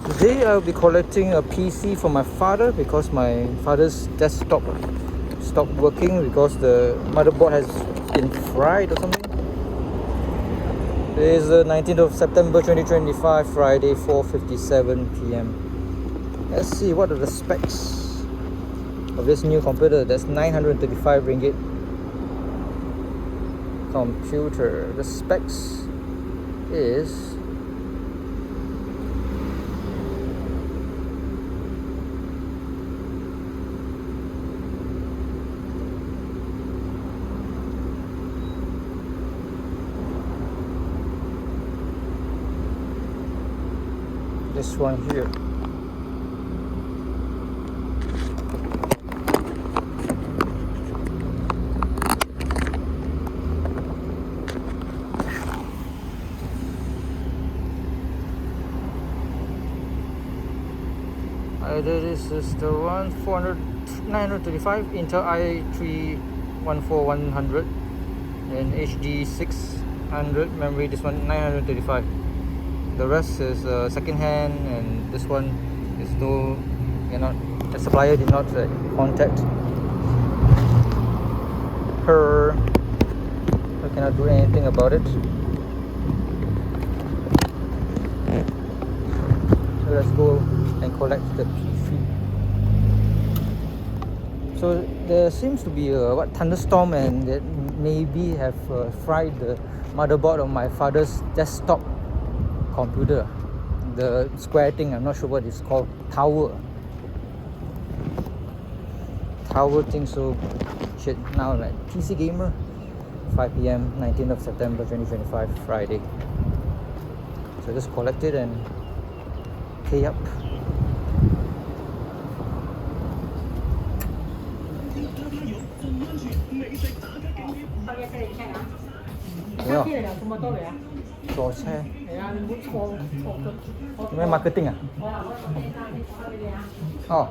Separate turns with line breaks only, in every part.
Today I'll be collecting a PC for my father because my father's desktop stopped working because the motherboard has been fried or something. Today is the 19th of September 2025, Friday, 4:57 p.m. Let's see what are the specs of this new computer. That's 935 ringgit computer. The specs is this one here. Either this is the one 935 Intel i3 14100 and HD 600 memory. This one 935. The rest is second hand, and this one is no, the supplier did not contact her. I cannot do anything about it. So let's go and collect the PC. So there seems to be a thunderstorm, and that maybe have fried the motherboard of my father's desktop computer, the square thing. I'm not sure what it's called. Tower thing. So shit, now I'm at PC Gamer, 5 p.m. 19th of September 2025, Friday. So just collect it and pay up. Yeah. 坐車做咩 marketing 啊？哦。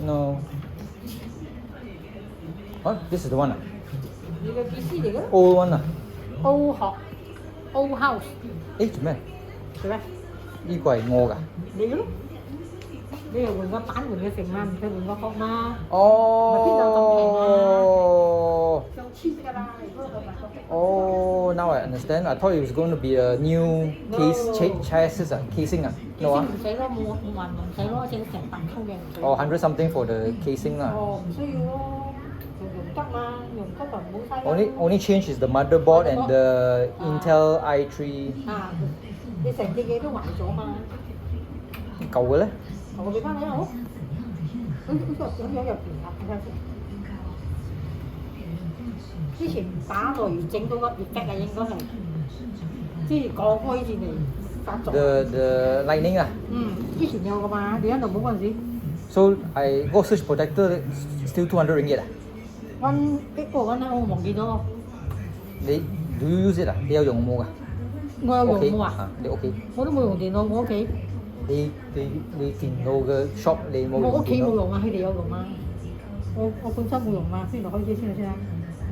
No. What? This is the one. Old one.
Old house.
做咩？呢個係我㗎。
你咯，你又換個板換個成嘛，唔使換個殼嘛。
哦。
咪邊有咁平啊？就黐㗎啦，如果佢買個。
Oh, now I understand. I thought it was going to be a new chassis, casing. No,
唔使咯，冇話唔使咯，整成白通嘅唔使。
Oh, 100 something for the casing 啦。
哦，唔需要咯，用得嘛，用得就唔好嘥。
Only change is the motherboard and the Intel i3。
你成隻嘢都壞咗嘛？
舊嘅咧？
我俾翻你好。咁樣入邊啊，睇下先。之前打雷整到個月擊啊，應該係，之前講開先嚟發作。
The lightning 啊？
之前有噶嘛，你喺度冇嗰陣時。
So I 嗰個 switch protector still 200 ringgit 啊
一個揾我忘記咗。
你 do you use it 啊？你有用冇㗎？
我有用冇啊？
你屋企？
我都冇用電腦，我屋企。
你電腦嘅 shop 你冇用？
我屋企冇用啊，佢哋有用啊。我本身冇用啊，先落開機先啦，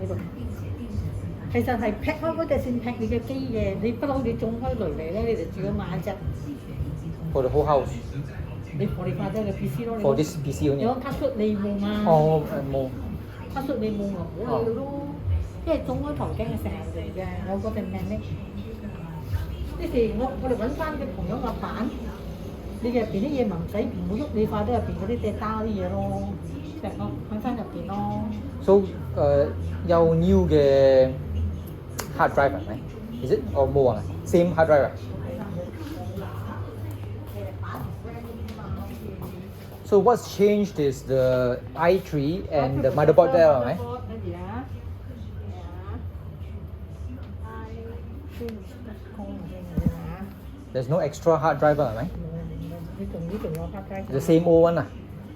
喺度。其實係劈開嗰隻線劈你嘅機嘅，你不嬲你種開雷嚟咧，你就自己買一隻。
For the whole house。
你買咗個 PC 咯。
For this PC only。
有卡出你冇嘛？
哦，冇。
卡出你冇咪冇你咯，因為種開頭驚係成日嚟嘅，我嗰隻命咧。於是我哋揾翻嘅同樣嘅板，你入邊啲嘢唔好喐，你快啲入邊嗰啲data啲嘢咯，成個喺翻入邊咯。
So 有 new 嘅 hard drive 係咪 ？Is it or more 啊 ？Same hard drive 啊？ So what's changed is the i3 and the motherboard there, right? There's no extra hard drive 係咪
呢仲有拍街。
？The same old one 啊。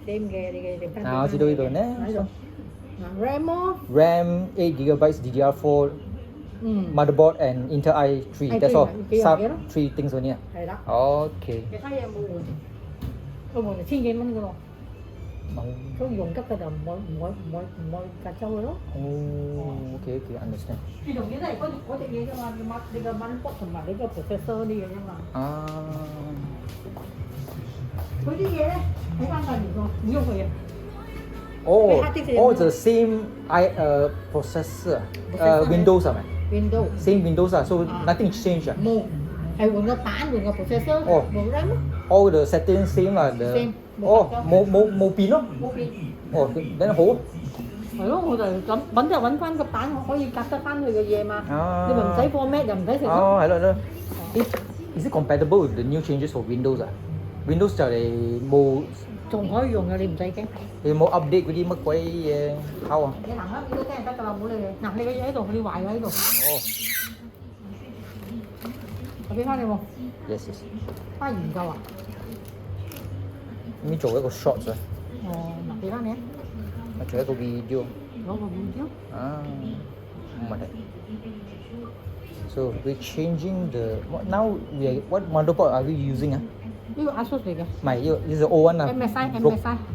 same 嘅，你分。
我知道呢度呢。
喺度。嗱 RAM 咯。
RAM 8GB ddr4 motherboard and Intel i3. That's all. Sub 3 things only 啊。
係啦。
OK。
其他嘢冇換，佢換就千幾蚊噶咯。佢用急嘅就唔會隔周嘅咯。
OK understand。
最重要都係嗰隻嘢啫嘛，你個 motherboard 同埋你個 processor 啲嘢啫嘛。
啊。
嗰啲嘢咧睇翻個唔用佢嘅。
Oh, the same processor. Windows 係咪
？Windows。Same
Windows 啊，so nothing change 啊。
冇，係換個版，換個 processor，冇 RAM 咯。
All the settings same 啦。
Same。
冇變咯。
冇變。
咁好。
係咯，我就揾翻個版，我可以夾得翻佢嘅嘢嘛。你咪唔使format又唔使食咯。
係咯。Is it compatible with the new changes for Windows 啊？Windows 就嚟冇。
仲可以用嘅，你唔使驚。
你冇 update 嗰啲乜鬼嘢考啊？
你行啦，你都聽就得㗎啦，唔好理佢。嗱，你嘅嘢喺度，你壞咗喺度。我俾翻你喎。
Yes。
花研究啊？
咁做一個 short 啫。
嗱，俾翻你。
我做一個 video。
攞個 video。
冇問題。So we're changing the now what motherboard are we using 啊？
呢個 Asus 嚟嘅。
唔係，呢個 is the old one 啊。
MSI。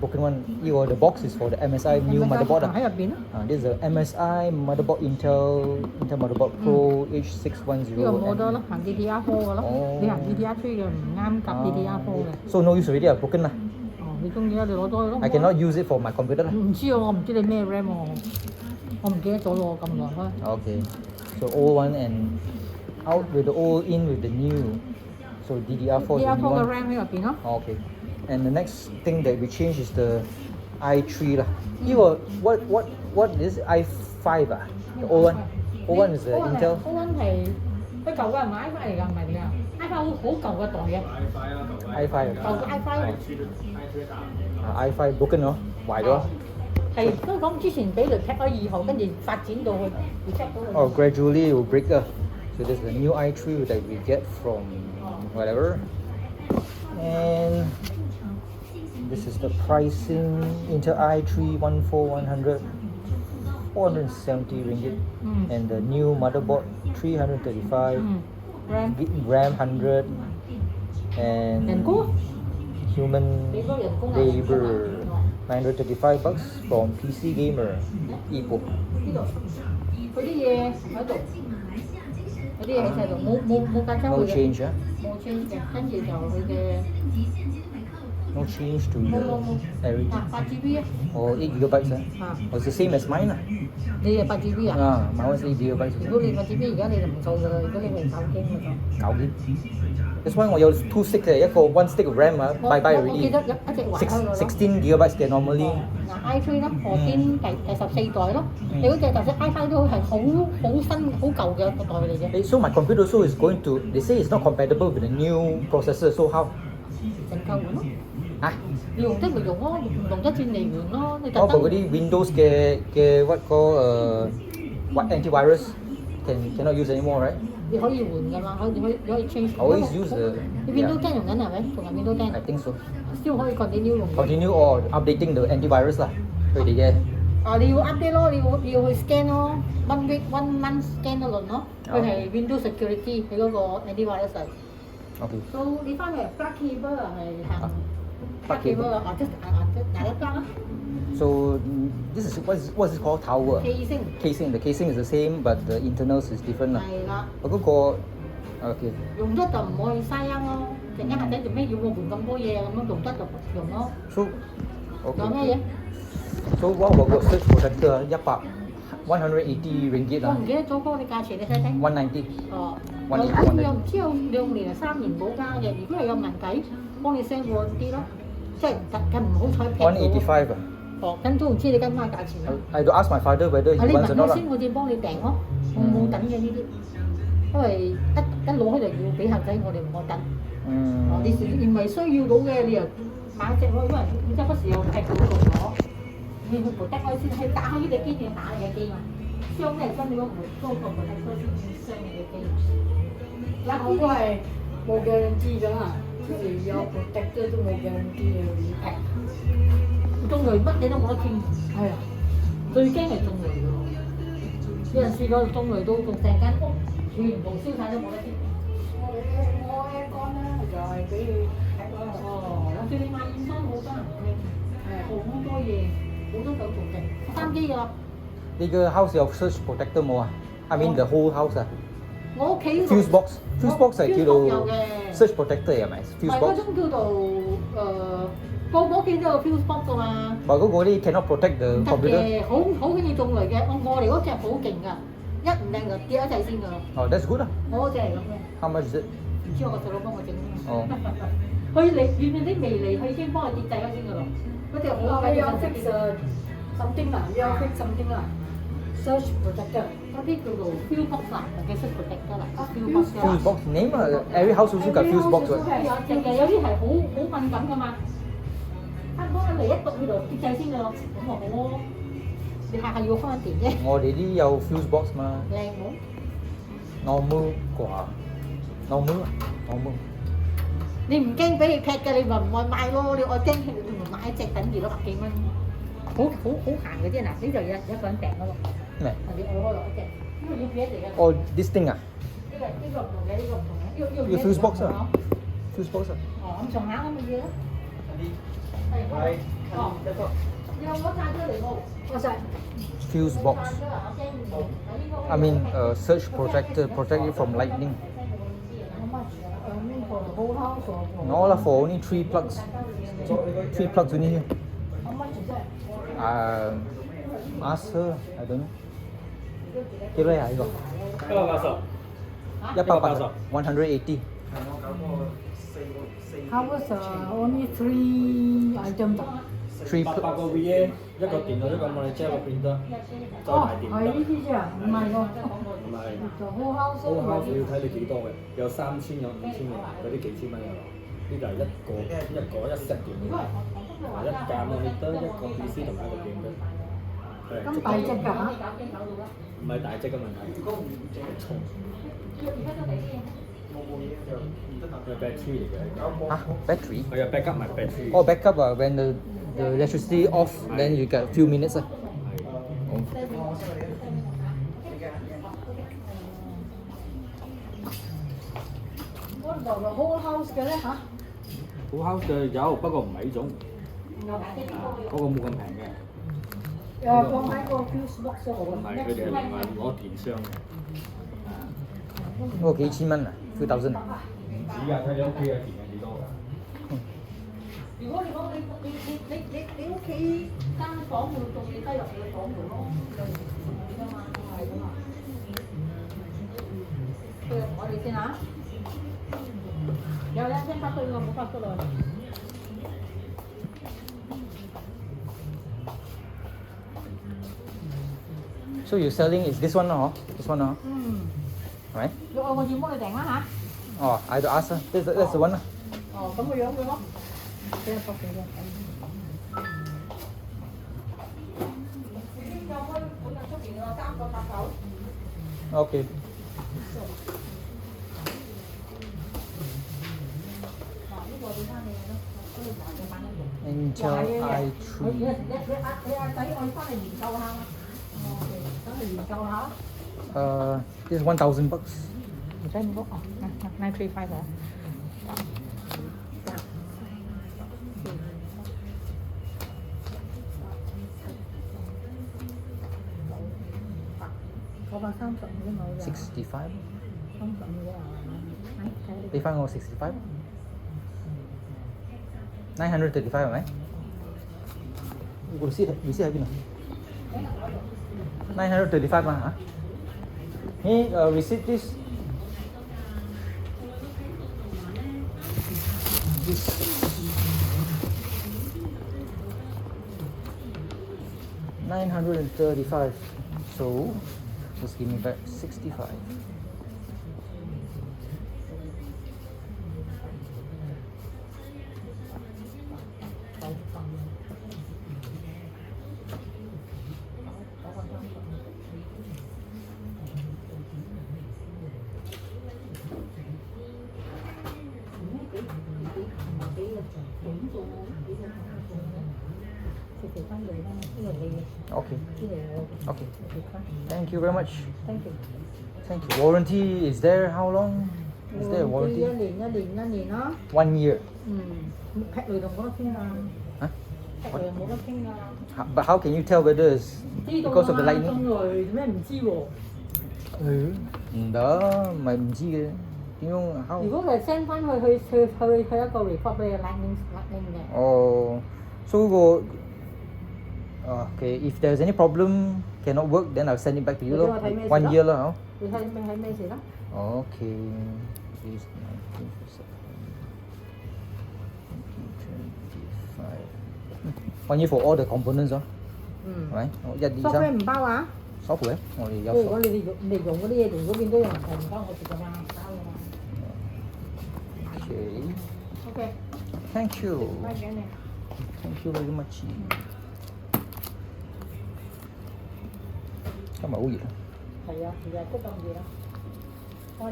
Broken one。呢個 the box is for the MSI new motherboard 啊。
喺入邊咯。
This is the MSI motherboard Intel motherboard Pro h610。
呢個冇得咯，行 ddr4 嘅咯。你行 ddr3 嘅唔啱夾 ddr4 嘅。
So no use already 啊，broken 啦。
你中意啊，你攞多去咯。
I cannot use it for my computer 啦。
唔知啊，我唔知你咩 RAM 喎，我唔記得咗咯，咁耐開。
Okay. So old one and out with the old, in with the new. So ddr4 is the new
ddr4 嘅
one.
RAM 喺入邊咯。
Okay. And the next thing that we change is the i3 啦。呢個 what is i5 啊？The old one. Old one is the Intel.
Old one 係佢舊嘅唔係 i5 嚟㗎，唔係點啊？i5 好舊嘅代嘅。
i5。
舊嘅 i5。i5
broken 咯，壞咗。
係都講之前俾雷劈咗2號，跟住發展到去 reject 到佢。
Oh, gradually it will break up. So there's the new i3 that we get from whatever. And this is the pricing. Intel i3 14100, 470 ringgit. And the new motherboard 335. RAM 100. And human labor 935 bucks from PC Gamer Ipoh.
呢度佢啲嘢喺度，嗰啲嘢喺度，冇隔周
No
嘅。
change 啊？
冇 change 嘅，跟住就佢嘅。
No change to the everything.
8GB 啊。
Oh, 8GB 啊？Oh, it's the same as mine 啊。
你係8GB 啊
？mine was 8GB。
如果你8GB 而家你就唔夠㗎啦，如果你係9GB嘅就。
9GB。That's why 我有2 stick 嘅，一個1 stick of RAM 啊，bye bye already。
我記得一隻壞咗㗎咯。
16GB 嘅 normally。
嗱 i3 咯，14第14代咯，你嗰隻頭先 i5 都係好新好舊嘅個代嚟嘅。
So my computer also is going to, they say it's not compatible with the new processor. So how?
整夠換咯。
嚇？
你用得咪用咯，唔用得轉嚟換咯。你特登。
包括嗰啲 Windows 嘅 what call antivirus cannot use anymore, right?
你可以換㗎嘛，你可以 change。Always
use the.
你 Windows 10用緊係咪？仲係 Windows 10。I
think so.
Still 可以 continue 用。
Continue or updating the antivirus 啦，佢哋嘅。
你要 update 咯，你要去 scan 咯，one month scan 一輪咯，佢係 Windows security 佢嗰個 antivirus 係。
Okay.
So 你翻嚟 plug cable 係行 plug cable 啊，即係一 plug 啊。
So this is what is called tower.
Casing.
Casing. The casing is the same, but the internals is different 啦。
係啦。
嗰個 OK。
用得就唔可以嘥音咯，陣間客仔做咩要我換咁多嘢咁樣用得就用咯。
So OK。
有咩嘢？
So what about the search protector 180 ringgit 啊？
我唔記得咗嗰個價錢，你睇睇。
190。
哦。
又
唔知有2年3年冇加嘅，如果係有問題，幫你 send 過啲咯，即係近唔好彩劈到。
185啊。
哦，咁都唔知你跟翻價錢啦。
I do ask my father whether he wants or not
你問我先，我先幫你訂咯。我冇等嘅呢啲，因為一攞開就要俾客仔，我哋唔可等。你認為需要到嘅，你又買隻咯，因為你真係嗰時又劈到落咗。你會撥得開先，係打開呢隻機定打你嘅機嘛？傷咧傷你嗰個撥得開先傷你嘅機。有啲都係冇 guarantee 㗎，有 protector 都冇 guarantee 嘅。中雷乜嘢都冇得傾，係啊，最驚係中雷㗎。有人試過中雷到成間屋全部燒晒都冇得傾。我 aircon 咧就係俾佢睇咯。哦，有時你買現裝好多人傾，係好多嘢，好多手續嘅，三機㗎。
呢個 house 有 surge protector 冇啊？I mean the whole house 啊。
我屋企
fuse box 係叫做 surge protector 係咪？fuse box
嗰種叫做個屋企都有 fuse box 㗎嘛。
話嗰個啲 cannot protect the computer。
得嘅，好容易中雷嘅。我哋嗰隻好勁㗎，一唔靚就跌一齊先㗎啦。
哦，that's good 啊。
我嗰隻係咁嘅。
How much is it？
唔知我個細佬幫我整㗎嘛。
哦。
佢嚟遠遠啲未嚟，佢已經幫我跌低咗先㗎啦。嗰隻好緊要。something 啦，要 fix something 啦。Surge protector 嗰啲叫做 fuse box 啦，唔係 surge protector 啦。
fuse box name 啊，every house also got fuse box 㗎。
有啲係好敏感㗎嘛。差唔多嚟一篤呢度跌掣先㗎咯，咁咪好咯。你下下要翻電啫。
我哋啲有 fuse box 嘛。
靚冇
？normal 啩 ？normal。
你唔驚俾你劈嘅，你咪唔愛買咯。你愛驚，你咪買一隻等住咯，100幾蚊。好閒嘅啫，嗱，呢就一個人訂嗰個。咩？你愛開落一隻，因為要幾隻嘅。
哦，this thing 啊？
呢個唔同嘅，呢個唔同嘅，
呢個 fuse box 啊 ？fuse box 啊？
哦，咁上下咁嘅嘢咯。係。哦，有我帶出嚟喎，我晒。
fuse box. I mean, surge protector protect you from lightning. No lah, for only 3 plugs. 3 plugs only here. Ask her, I don't know. 幾多呀呢個？180 180
How was only 3 items?
8個 VA 一個電腦一個monitor一個printer，再埋電。
係呢啲啫，唔係喎。
唔係。
就好烤酥。
好烤酥要睇你幾多嘅，有3000有5000嘅，有啲幾千蚊嘅。呢就係一個一 set 電腦，一架monitor一個 PC 同埋一個電腦。
咁大隻㗎嚇？
唔係大隻嘅問題，係重。係 battery 嚟嘅。
嚇 battery？
係啊 backup 埋 battery。
哦 backup 啊，when the electricity off, then you get a few minutes 啊。
嗰度就 whole house 嘅咧嚇
？whole house 嘅有，不過唔係呢種。嗰個冇咁平嘅。
放喺個 fuse box 度。
唔係，佢哋係另外攞電箱嘅。
嗰個幾千蚊啊？2000啊？
唔止啊，睇你屋企嘅電係幾多㗎？
如果你講你屋企間房會仲要低落你嘅房度咯，就唔㗎嘛，係㗎嘛。對，我哋先嚇。有咧，先發出個冇發出來。
So you selling is this one 咯？ This one 咯？係咪？
我要幫你訂啦
嚇。哦，I to ask her. That's the one 啦。
哦，咁個樣嘅咯。俾一百幾嘅。有開本日出邊個3個插頭。
Okay. Intel i3。
你阿仔愛翻嚟研究下嘛？等佢研究下。
This is $1,000.
唔使咁多哦，935啊。935啫嘛
65。
35啊，
俾翻我65。935係咪？receipt喺邊啊？935嘛嚇？你receipt this 935 so just give me back 65.
點做呢個食翻嚟啦，呢個你嘅，
Okay.
呢個我嘅，
Okay.
食翻。
Thank you very much.
Thank you.
Thank you. Warranty is there? How long? Is there a
一
warranty?
年啦。
1 year.
劈雷就冇得傾㗎，
Huh?
劈雷又冇得傾㗎。
But how can you tell whether it's
知道
because of the
啦，
lightning?
中雷做咩唔知喎？
唔得，咪唔知嘅。點樣 how?
如果你 send 翻去一個 report 俾你 lightning 嘅。
哦，所以個okay, if there's any problem cannot work, then I'll send it back to you 咯。1 year 啦，
你睇咩事啦？
Okay. Please 19 1 year for all the components 咯。係咪？1、2、3。
software 唔包啊？
收貨嘅，我哋有。
如果你哋用嗰啲嘢，用嗰邊都有問題，唔包我哋㗎嘛，唔包㗎嘛。
Okay.
OK。
Thank you.
唔該嘅你。
Thank you very much. 今日好熱啊！
係啊，日日都咁熱啦。我陣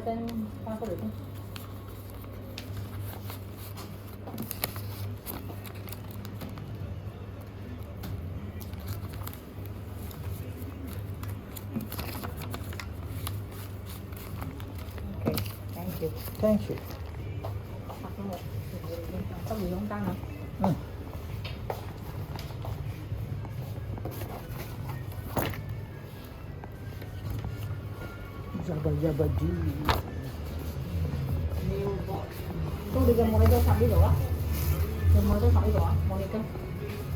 翻出嚟先。OK， thank you。
Thank you.
收回佣單啊！Yabba
doo.
到你嘅冇你都插呢度啊？有冇都插呢度啊？冇你嘅，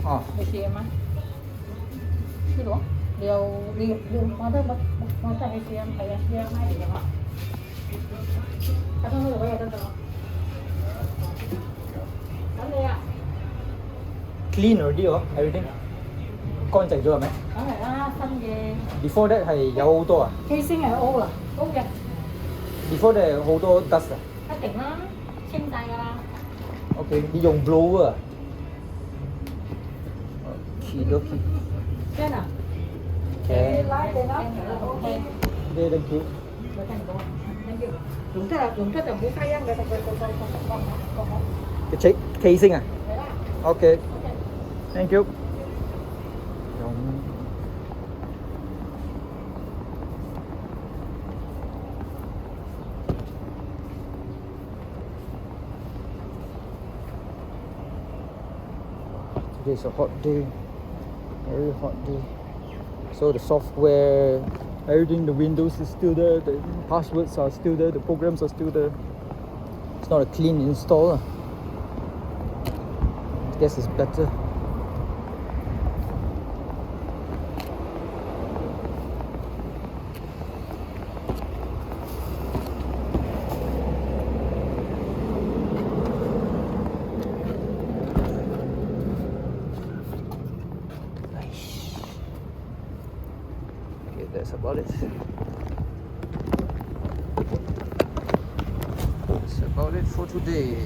哦，
你試啊嘛？呢度啊？你我都係試啊，係啊，試啊，買嚟㗎嘛。打通呢度嗰嘢得㗎啦。等你啊！
clean already 喎，everything 乾淨咗係咪
梗係啦，新嘅。
？Before that 係有好多啊
casing 係 O 啊，O 嘅。
，Before that 係好多 dust 啊。
一定啦，清晒㗎啦。
OK， 你用 blower 啊？Okie-dokie。
真啊？
Okay。
拉定啦。OK。
Okay, thank you。
我聽唔到啊 ，thank you。用得就唔好開音嘅，
個 casing 啊
係啦。
？OK。Thank you。Today's a hot day, very hot day. So the software, everything, the Windows is still there, the passwords are still there, the programs are still there. It's not a clean install. I guess it's better. That's about it. That's about it for today.